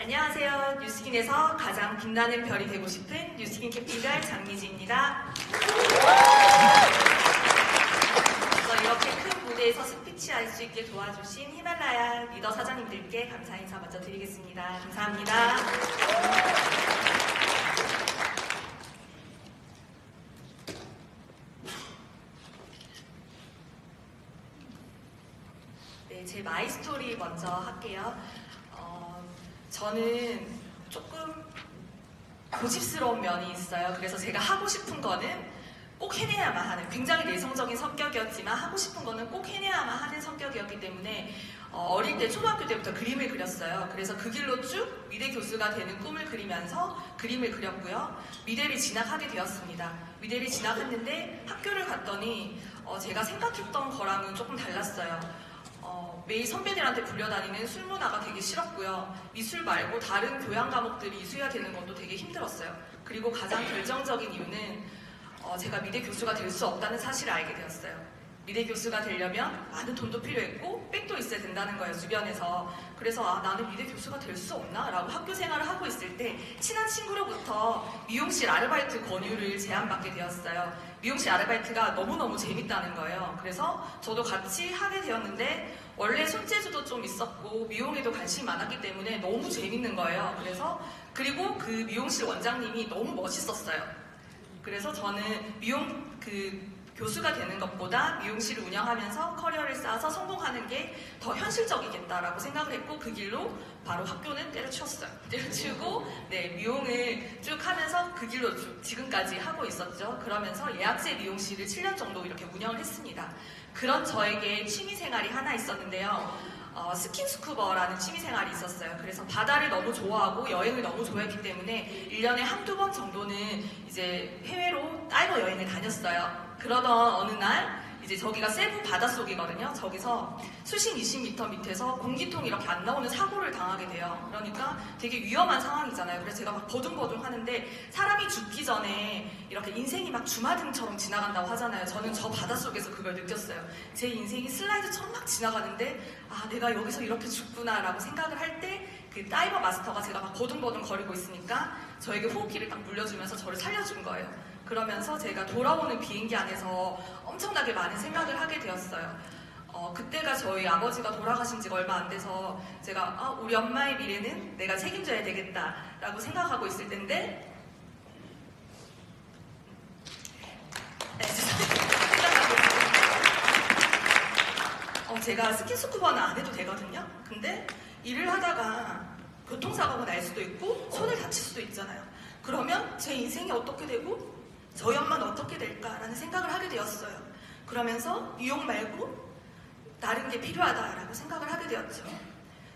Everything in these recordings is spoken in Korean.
안녕하세요. 뉴스킨에서 가장 빛나는 별이 되고 싶은 뉴스킨 캡틴걸 장미지입니다. 이렇게 큰 무대에서 스피치할 수 있게 도와주신 히말라야 리더 사장님들께 감사 인사 먼저 드리겠습니다. 감사합니다. 네, 제 마이스토리 먼저 할게요. 저는 조금 고집스러운 면이 있어요. 그래서 제가 하고 싶은 거는 꼭 해내야만 하는, 굉장히 내성적인 성격이었지만 하고 싶은 거는 꼭 해내야만 하는 성격이었기 때문에 어릴 때 초등학교 때부터 그림을 그렸어요. 그래서 그 길로 쭉 미대 교수가 되는 꿈을 그리면서 그림을 그렸고요. 미대를 진학하게 되었습니다. 미대를 진학했는데 학교를 갔더니 제가 생각했던 거랑은 조금 달랐어요. 매일 선배들한테 불려다니는 술 문화가 되게 싫었고요. 미술 말고 다른 교양 과목들이 이수해야 되는 것도 되게 힘들었어요. 그리고 가장 결정적인 이유는 제가 미대 교수가 될 수 없다는 사실을 알게 되었어요. 미대 교수가 되려면 많은 돈도 필요했고 백도 있어야 된다는 거예요, 주변에서. 그래서 나는 미대 교수가 될 수 없나? 라고 학교 생활을 하고 있을 때 친한 친구로부터 미용실 아르바이트 권유를 제안받게 되었어요. 미용실 아르바이트가 너무너무 재밌다는 거예요. 그래서 저도 같이 하게 되었는데 원래 손재주도 좀 있었고 미용에도 관심이 많았기 때문에 너무 재밌는 거예요. 그리고 그 미용실 원장님이 너무 멋있었어요. 그래서 저는 교수가 되는 것보다 미용실을 운영하면서 커리어를 쌓아서 성공하는 게 더 현실적이겠다라고 생각을 했고 그 길로 바로 학교는 때려치웠어요. 때려치우고 미용을 쭉 하면서 그 길로 쭉 지금까지 하고 있었죠. 그러면서 예약제 미용실을 7년 정도 이렇게 운영을 했습니다. 그런 저에게 취미생활이 하나 있었는데요. 스킨스쿠버라는 취미생활이 있었어요. 그래서 바다를 너무 좋아하고 여행을 너무 좋아했기 때문에 1년에 한두 번 정도는 이제 해외로 다이버 여행을 다녔어요. 그러던 어느 날 이제 저기가 세부 바닷속이거든요. 저기서 수심 20m 밑에서 공기통이 이렇게 안 나오는 사고를 당하게 돼요. 그러니까 되게 위험한 상황이잖아요. 그래서 제가 막 버둥버둥 하는데 사람이 죽기 전에 이렇게 인생이 막 주마등처럼 지나간다고 하잖아요. 저는 저 바닷속에서 그걸 느꼈어요. 제 인생이 슬라이드처럼 막 지나가는데 내가 여기서 이렇게 죽구나 라고 생각을 할 때 그 다이버 마스터가 제가 막 버둥버둥 거리고 있으니까 저에게 호흡기를 딱 물려주면서 저를 살려준 거예요. 그러면서 제가 돌아오는 비행기 안에서 엄청나게 많은 생각을 하게 되었어요. 그때가 저희 아버지가 돌아가신 지가 얼마 안 돼서 제가 우리 엄마의 미래는 내가 책임져야 되겠다라고 생각하고 있을 텐데 제가 스킨스쿠버는 안 해도 되거든요. 근데 일을 하다가 교통사고가 날 수도 있고 손을 다칠 수도 있잖아요. 그러면 제 인생이 어떻게 되고 저희 엄마는 어떻게 될까라는 생각을 하게 되었어요. 그러면서 미용 말고 다른 게 필요하다라고 생각을 하게 되었죠.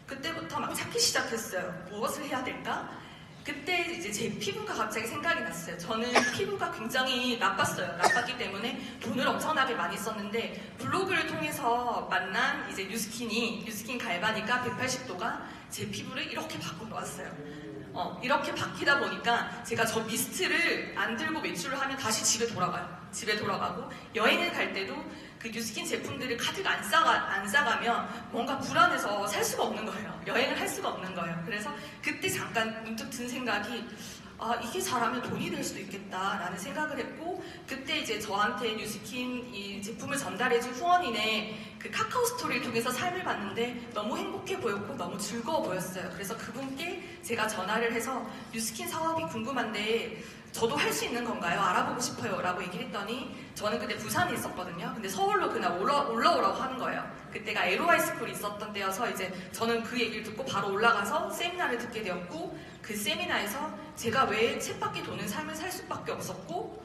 그때부터 막 찾기 시작했어요. 무엇을 해야 될까? 그때 이제 제 피부가 갑자기 생각이 났어요. 저는 피부가 굉장히 나빴기 때문에 돈을 엄청나게 많이 썼는데 블로그를 통해서 만난 이제 뉴스킨 갈바니까 180도가 제 피부를 이렇게 바꿔놓았어요. 이렇게 바뀌다 보니까 제가 저 미스트를 안 들고 외출을 하면 다시 집에 돌아가고 여행을 갈 때도 그 뉴스킨 제품들을 카드가 안 싸가면 뭔가 불안해서 살 수가 없는 거예요. 여행을 할 수가 없는 거예요. 그래서 그때 잠깐 문득 든 생각이 이게 잘하면 돈이 될 수도 있겠다라는 생각을 했고 그때 이제 저한테 뉴스킨 이 제품을 전달해준 후원인의 그 카카오 스토리를 통해서 삶을 봤는데 너무 행복해 보였고 너무 즐거워 보였어요. 그래서 그분께 제가 전화를 해서 뉴스킨 사업이 궁금한데 저도 할 수 있는 건가요? 알아보고 싶어요 라고 얘기를 했더니 저는 그때 부산에 있었거든요. 근데 서울로 그날 올라오라고 하는 거예요. 그때가 LOI 스쿨이 있었던 때여서 이제 저는 그 얘기를 듣고 바로 올라가서 세미나를 듣게 되었고 그 세미나에서 제가 왜 쳇바퀴 도는 삶을 살 수밖에 없었고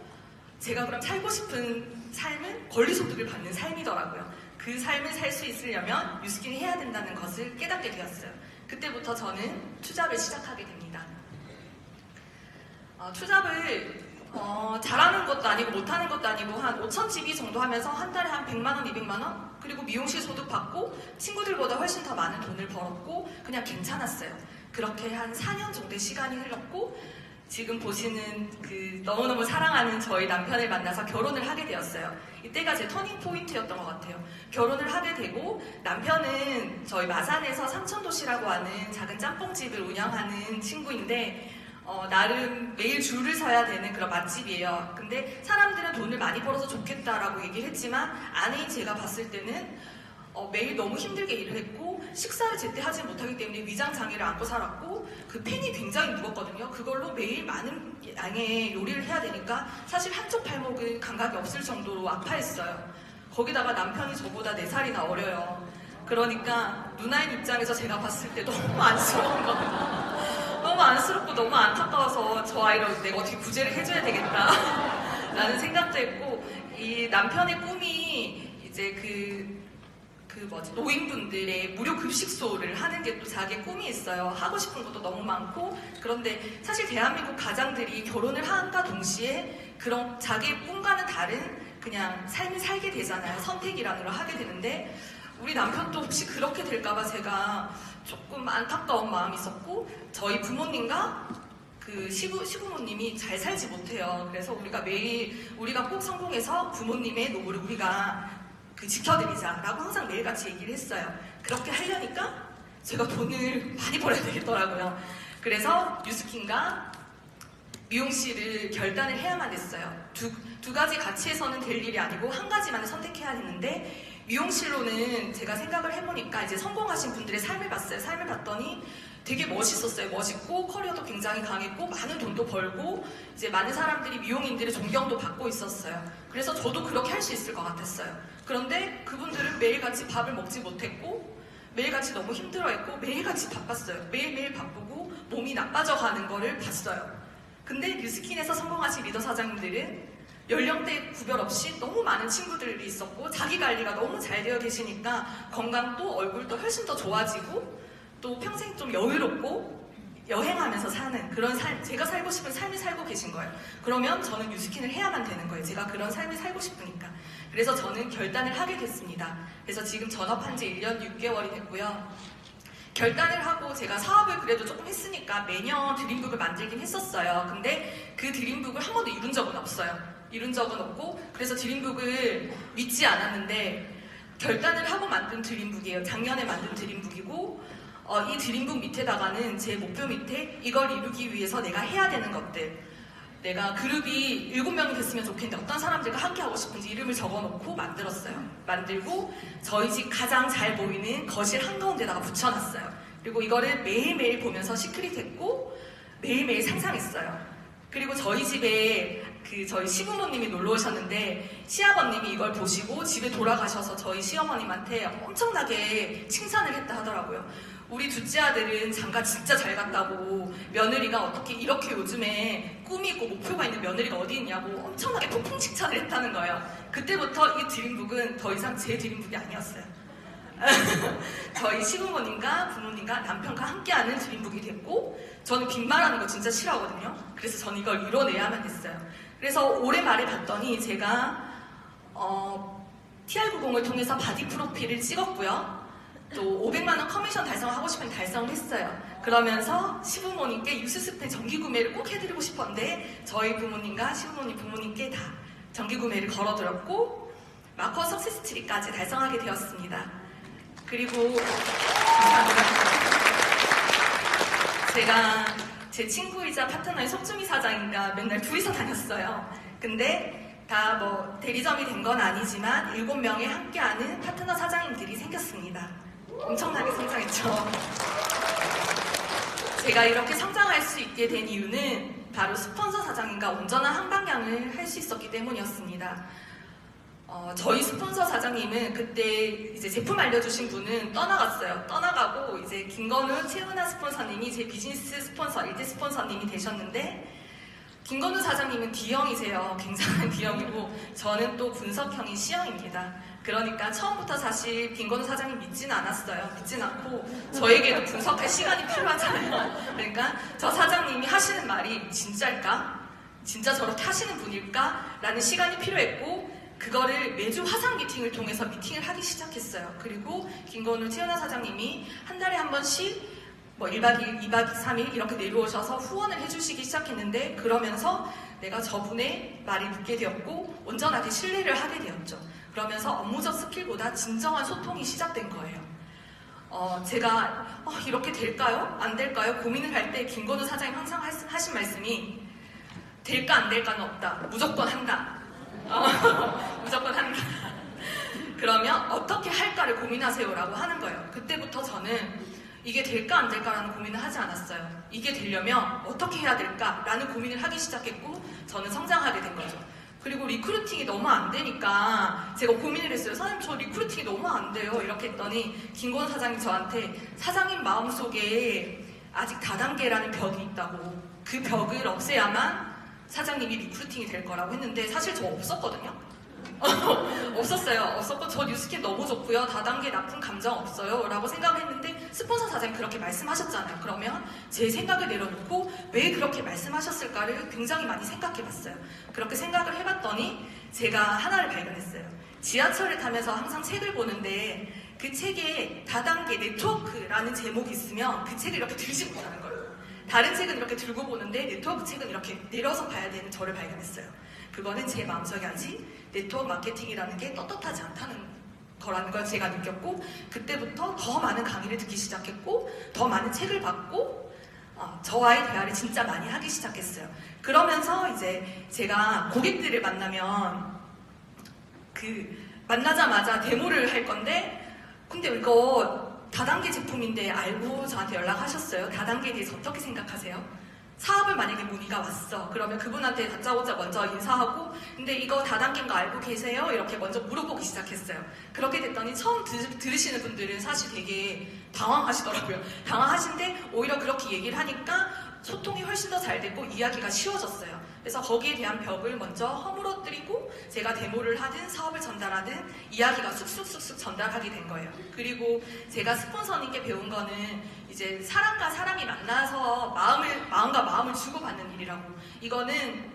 제가 그럼 살고 싶은 삶은 권리소득을 받는 삶이더라고요. 그 삶을 살 수 있으려면 뉴스킨을 해야 된다는 것을 깨닫게 되었어요. 그때부터 저는 투잡을 시작하게 됩니다. 투잡을 잘하는 것도 아니고 못하는 것도 아니고 한 5,000GB 정도 하면서 한 달에 한 100만 원, 200만 원 그리고 미용실 소득 받고 친구들보다 훨씬 더 많은 돈을 벌었고 그냥 괜찮았어요. 그렇게 한 4년 정도의 시간이 흘렀고 지금 보시는 그 너무너무 사랑하는 저희 남편을 만나서 결혼을 하게 되었어요. 이때가 제 터닝 포인트였던 것 같아요. 결혼을 하게 되고 남편은 저희 마산에서 삼천도시라고 하는 작은 짬뽕집을 운영하는 친구인데 나름 매일 줄을 서야 되는 그런 맛집이에요. 근데 사람들은 돈을 많이 벌어서 좋겠다라고 얘기를 했지만 아내인 제가 봤을 때는 매일 너무 힘들게 일을 했고 식사를 제때 하지 못하기 때문에 위장 장애를 안고 살았고 그 팬이 굉장히 무겁거든요. 그걸로 매일 많은 양의 요리를 해야 되니까 사실 한쪽 발목은 감각이 없을 정도로 아파했어요. 거기다가 남편이 저보다 4살이나 어려요. 그러니까 누나인 입장에서 제가 봤을 때 너무 안쓰러운 거예요. 너무 안쓰럽고 너무 안타까워서 저 아이를 내가 어떻게 구제를 해줘야 되겠다 라는 생각도 했고, 이 남편의 꿈이 이제 노인분들의 무료 급식소를 하는 게 또 자기의 꿈이 있어요. 하고 싶은 것도 너무 많고. 그런데 사실 대한민국 가장들이 결혼을 함과 동시에 그런 자기의 꿈과는 다른 그냥 삶을 살게 되잖아요. 선택이라는 걸 하게 되는데 우리 남편도 혹시 그렇게 될까봐 제가 조금 안타까운 마음이 있었고, 저희 부모님과 그 시부모님이 잘 살지 못해요. 그래서 우리가 꼭 성공해서 부모님의 노후를 우리가 지켜드리자라고 항상 매일같이 얘기를 했어요. 그렇게 하려니까 제가 돈을 많이 벌어야 되겠더라고요. 그래서 뉴스킨과 미용실을 결단을 해야만 했어요. 두 가지 같이 해서는 될 일이 아니고 한 가지만을 선택해야 했는데, 미용실로는 제가 생각을 해보니까 이제 성공하신 분들의 삶을 봤어요. 삶을 봤더니 되게 멋있었어요. 멋있고 커리어도 굉장히 강했고 많은 돈도 벌고 이제 많은 사람들이 미용인들의 존경도 받고 있었어요. 그래서 저도 그렇게 할 수 있을 것 같았어요. 그런데 그분들은 매일같이 밥을 먹지 못했고 매일같이 너무 힘들어했고 매일같이 바빴어요. 매일매일 바쁘고 몸이 나빠져 가는 거를 봤어요. 근데 뉴스킨에서 성공하신 리더 사장님들은 연령대 구별 없이 너무 많은 친구들이 있었고 자기 관리가 너무 잘 되어 계시니까 건강도 얼굴도 훨씬 더 좋아지고 또 평생 좀 여유롭고 여행하면서 사는 그런 삶, 제가 살고 싶은 삶을 살고 계신 거예요. 그러면 저는 뉴스킨을 해야만 되는 거예요. 제가 그런 삶을 살고 싶으니까. 그래서 저는 결단을 하게 됐습니다. 그래서 지금 전업한 지 1년 6개월이 됐고요. 결단을 하고 제가 사업을 그래도 조금 했으니까 매년 드림북을 만들긴 했었어요. 근데 그 드림북을 한 번도 이룬 적은 없어요. 이룬 적은 없고, 그래서 드림북을 믿지 않았는데 결단을 하고 만든 드림북이에요. 작년에 만든 드림북이고, 이 드림북 밑에다가는 제 목표 밑에 이걸 이루기 위해서 내가 해야 되는 것들, 내가 그룹이 7명이 됐으면 좋겠는데 어떤 사람들과 함께 하고 싶은지 이름을 적어놓고 만들었어요. 만들고 저희 집 가장 잘 보이는 거실 한가운데다가 붙여놨어요. 그리고 이거를 매일매일 보면서 시크릿했고 매일매일 상상했어요. 그리고 저희 집에 저희 시부모님이 놀러 오셨는데 시아버님이 이걸 보시고 집에 돌아가셔서 저희 시어머님한테 엄청나게 칭찬을 했다 하더라고요. 우리 둘째 아들은 장가 진짜 잘 갔다고, 며느리가 어떻게 이렇게 요즘에 꿈이 있고 목표가 있는 며느리가 어디 있냐고 엄청나게 폭풍 칭찬을 했다는 거예요. 그때부터 이 드림북은 더 이상 제 드림북이 아니었어요. 저희 시부모님과 부모님과 남편과 함께하는 드림북이 됐고, 저는 빈말하는 거 진짜 싫어하거든요. 그래서 저는 이걸 이뤄내야만 했어요. 그래서 올해 말에 봤더니 제가 TR90을 통해서 바디 프로필을 찍었고요. 또 500만 원 커미션 달성을 하고 싶은 달성을 했어요. 그러면서 시부모님께 유스스펜 정기 구매를 꼭 해드리고 싶었는데 저희 부모님과 시부모님 부모님께 다 정기 구매를 걸어드렸고 마커 석세스 트리까지 달성하게 되었습니다. 그리고 제가 제 친구이자 파트너의 속주미 사장인가 맨날 둘이서 다녔어요. 근데 다 대리점이 된 건 아니지만 7명의 함께하는 파트너 사장님들이 생겼습니다. 엄청나게 성장했죠. 제가 이렇게 성장할 수 있게 된 이유는 바로 스폰서 사장님과 온전한 한 방향을 할 수 있었기 때문이었습니다. 저희 스폰서 사장님은 그때 이제 제품 알려주신 분은 떠나갔어요. 떠나가고 이제 김건우, 최은아 스폰서님이 제 비즈니스 스폰서, 1대 스폰서님이 되셨는데, 김건우 사장님은 D형이세요. 굉장한 D형이고 저는 또 분석형인 C형입니다. 그러니까 처음부터 사실 김건우 사장님 믿진 않았어요. 믿진 않고 저에게도 분석할 시간이 필요하잖아요. 그러니까 저 사장님이 하시는 말이 진짜일까? 진짜 저렇게 하시는 분일까? 라는 시간이 필요했고, 그거를 매주 화상 미팅을 통해서 미팅을 하기 시작했어요. 그리고 김건우, 최은아 사장님이 한 달에 한 번씩 뭐 1박 2일, 2박 3일 이렇게 내려오셔서 후원을 해주시기 시작했는데 그러면서 내가 저분의 말을 듣게 되었고 온전하게 신뢰를 하게 되었죠. 그러면서 업무적 스킬보다 진정한 소통이 시작된 거예요. 제가 이렇게 될까요? 안 될까요? 고민을 할 때 김건우 사장님 항상 하신 말씀이 될까 안 될까는 없다. 무조건 한다. 무조건 한다. 그러면 어떻게 할까를 고민하세요라고 하는 거예요. 그때부터 저는 이게 될까 안 될까라는 고민을 하지 않았어요. 이게 되려면 어떻게 해야 될까라는 고민을 하기 시작했고 저는 성장하게 된 거죠. 그리고 리크루팅이 너무 안 되니까 제가 고민을 했어요. 사장님 저 리크루팅이 너무 안 돼요. 이렇게 했더니 김건우 사장님 저한테 사장님 마음속에 아직 다단계라는 벽이 있다고 그 벽을 없애야만 사장님이 리크루팅이 될 거라고 했는데 사실 저 없었거든요. 없었고 저 뉴스킨 너무 좋고요. 다단계 나쁜 감정 없어요 라고 생각을 했는데 스폰서 사장님 그렇게 말씀하셨잖아요. 그러면 제 생각을 내려놓고 왜 그렇게 말씀하셨을까를 굉장히 많이 생각해봤어요. 그렇게 생각을 해봤더니 제가 하나를 발견했어요. 지하철을 타면서 항상 책을 보는데 그 책에 다단계 네트워크라는 제목이 있으면 그 책을 이렇게 들지 못하는 거예요. 다른 책은 이렇게 들고 보는데 네트워크 책은 이렇게 내려서 봐야 되는 저를 발견했어요. 그거는 제 마음속에 아직 네트워크 마케팅이라는 게 떳떳하지 않다는 거라는 걸 제가 느꼈고 그때부터 더 많은 강의를 듣기 시작했고 더 많은 책을 받고 저와의 대화를 진짜 많이 하기 시작했어요. 그러면서 이제 제가 고객들을 만나면 만나자마자 데모를 할 건데 근데 이거 다단계 제품인데 알고 저한테 연락하셨어요. 다단계에 대해서 어떻게 생각하세요? 사업을 만약에 문의가 왔어. 그러면 그분한테 다짜고짜 먼저 인사하고 근데 이거 다단계인 거 알고 계세요? 이렇게 먼저 물어보기 시작했어요. 그렇게 됐더니 처음 들으시는 분들은 사실 되게 당황하시더라고요. 당황하신데 오히려 그렇게 얘기를 하니까 소통이 훨씬 더 잘 됐고 이야기가 쉬워졌어요. 그래서 거기에 대한 벽을 먼저 허물어뜨리고 제가 데모를 하든 사업을 전달하든 이야기가 쑥쑥쑥쑥 전달하게 된 거예요. 그리고 제가 스폰서님께 배운 거는 이제 사람과 사람이 만나서 마음과 마음을 주고받는 일이라고. 이거는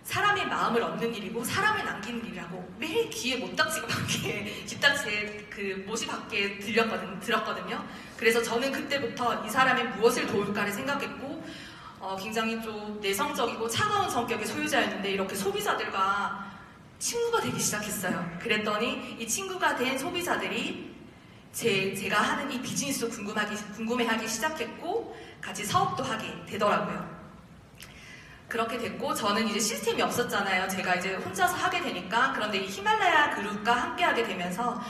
사람의 마음을 얻는 일이고 사람을 남기는 일이라고. 매일 귀에 못딱지가 밖에 뒷딱지에 그 못이 밖에 들었거든요. 그래서 저는 그때부터 이 사람의 무엇을 도울까를 생각했고 굉장히 좀 내성적이고 차가운 성격의 소유자였는데 이렇게 소비자들과 친구가 되기 시작했어요. 그랬더니 이 친구가 된 소비자들이 제가 하는 이 비즈니스도 궁금해하기 시작했고 같이 사업도 하게 되더라고요. 그렇게 됐고 저는 이제 시스템이 없었잖아요. 제가 이제 혼자서 하게 되니까. 그런데 이 히말라야 그룹과 함께 하게 되면서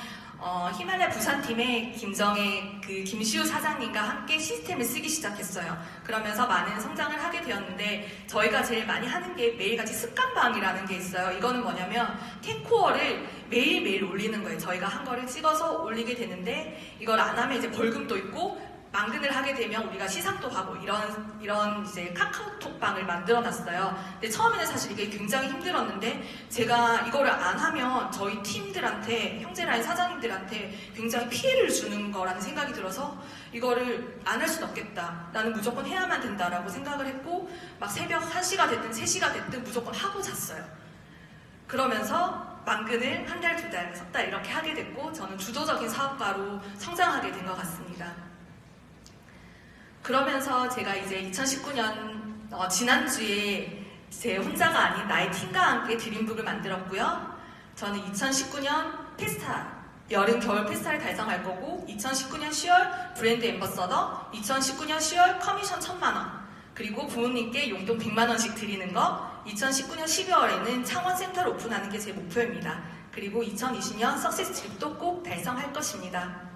히말라야 부산팀의 김시우 사장님과 함께 시스템을 쓰기 시작했어요. 그러면서 많은 성장을 하게 되었는데 저희가 제일 많이 하는 게 매일같이 습관방이라는 게 있어요. 이거는 뭐냐면 텐코어를 매일매일 올리는 거예요. 저희가 한 거를 찍어서 올리게 되는데 이걸 안 하면 이제 벌금도 있고 망근을 하게 되면 우리가 시상도 하고 이런 이제 카카오톡방을 만들어 놨어요. 근데 처음에는 사실 이게 굉장히 힘들었는데 제가 이거를 안 하면 저희 팀들한테 형제라인 사장님들한테 굉장히 피해를 주는 거라는 생각이 들어서 이거를 안 할 수는 없겠다. 나는 무조건 해야만 된다라고 생각을 했고 막 새벽 1시가 됐든 3시가 됐든 무조건 하고 잤어요. 그러면서 망근을 한 달, 두 달, 석 달 이렇게 하게 됐고 저는 주도적인 사업가로 성장하게 된 것 같습니다. 그러면서 제가 이제 2019년 지난주에 제 혼자가 아닌 나의 팀과 함께 드림북을 만들었고요. 저는 2019년 페스타, 여름 겨울 페스타를 달성할 거고 2019년 10월 브랜드 앰버서더, 2019년 10월 커미션 1000만원, 그리고 부모님께 용돈 100만원씩 드리는 거, 2019년 12월에는 창원 센터를 오픈하는 게 제 목표입니다. 그리고 2020년 석세스 트립도 꼭 달성할 것입니다.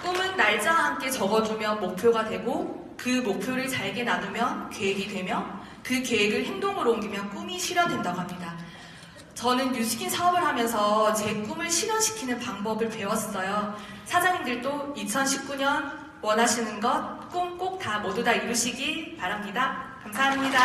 꿈은 날짜와 함께 적어두면 목표가 되고 그 목표를 잘게 나누면 계획이 되며 그 계획을 행동으로 옮기면 꿈이 실현된다고 합니다. 저는 뉴스킨 사업을 하면서 제 꿈을 실현시키는 방법을 배웠어요. 사장님들도 2019년 원하시는 것, 꿈 꼭 모두 다 이루시기 바랍니다. 감사합니다.